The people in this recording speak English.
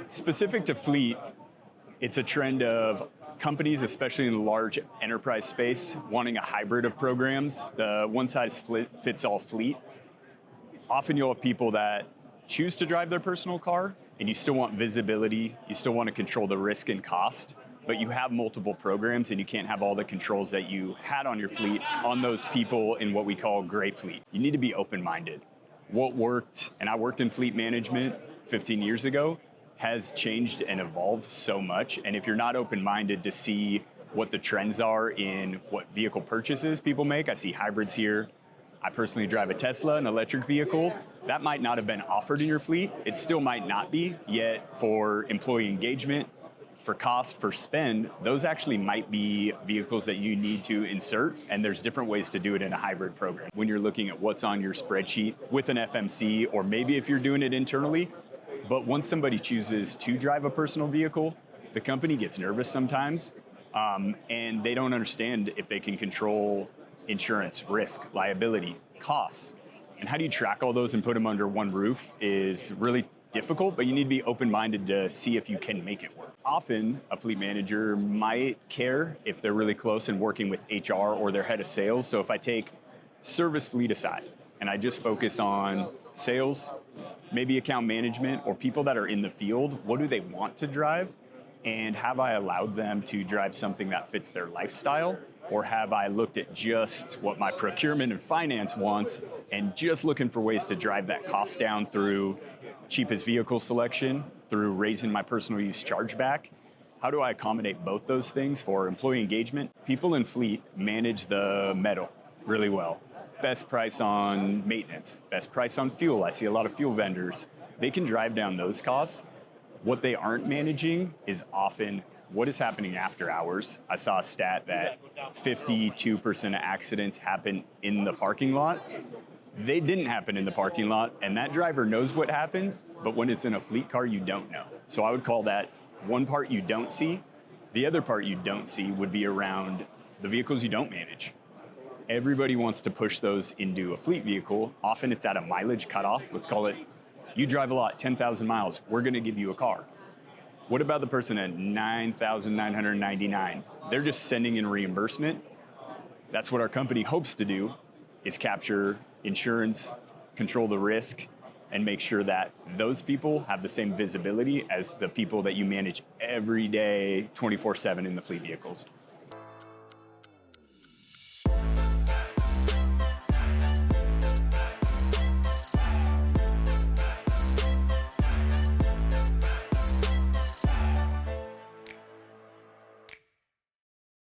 Specific to fleet, it's a trend of companies, especially in the large enterprise space, wanting a hybrid of programs, the one-size-fits-all fleet. Often you'll have people that choose to drive their personal car, and you still want visibility, you still want to control the risk and cost, but you have multiple programs and you can't have all the controls that you had on your fleet on those people in what we call gray fleet. You need to be open-minded. What worked, and I worked in fleet management 15 years ago, has changed and evolved so much. And if you're not open-minded to see what the trends are in what vehicle purchases people make, I see hybrids here. I personally drive a Tesla, an electric vehicle. That might not have been offered in your fleet. It still might not be, yet for employee engagement, for cost, for spend, those actually might be vehicles that you need to insert, and there's different ways to do it in a hybrid program. When you're looking at what's on your spreadsheet with an FMC, or maybe if you're doing it internally, but once somebody chooses to drive a personal vehicle, the company gets nervous sometimes, and they don't understand if they can control insurance, risk, liability, costs. And how do you track all those and put them under one roof is really difficult, but you need to be open-minded to see if you can make it work. Often, a fleet manager might care if they're really close and working with HR or their head of sales. So if I take service fleet aside, and I just focus on sales, maybe account management, or people that are in the field, what do they want to drive? And have I allowed them to drive something that fits their lifestyle? Or have I looked at just what my procurement and finance wants and just looking for ways to drive that cost down through cheapest vehicle selection, through raising my personal use chargeback? How do I accommodate both those things for employee engagement? People in fleet manage the metal really well. Best price on maintenance, best price on fuel. I see a lot of fuel vendors. They can drive down those costs. What they aren't managing is often what is happening after hours. I saw a stat that 52% of accidents happen in the parking lot. They didn't happen in the parking lot, and that driver knows what happened, but when it's in a fleet car, you don't know. So I would call that one part you don't see. The other part you don't see would be around the vehicles you don't manage. Everybody wants to push those into a fleet vehicle. Often it's at a mileage cutoff. Let's call it, you drive a lot, 10,000 miles, we're gonna give you a car. What about the person at 9,999? They're just sending in reimbursement. That's what our company hopes to do, is capture insurance, control the risk, and make sure that those people have the same visibility as the people that you manage every day, 24/7 in the fleet vehicles.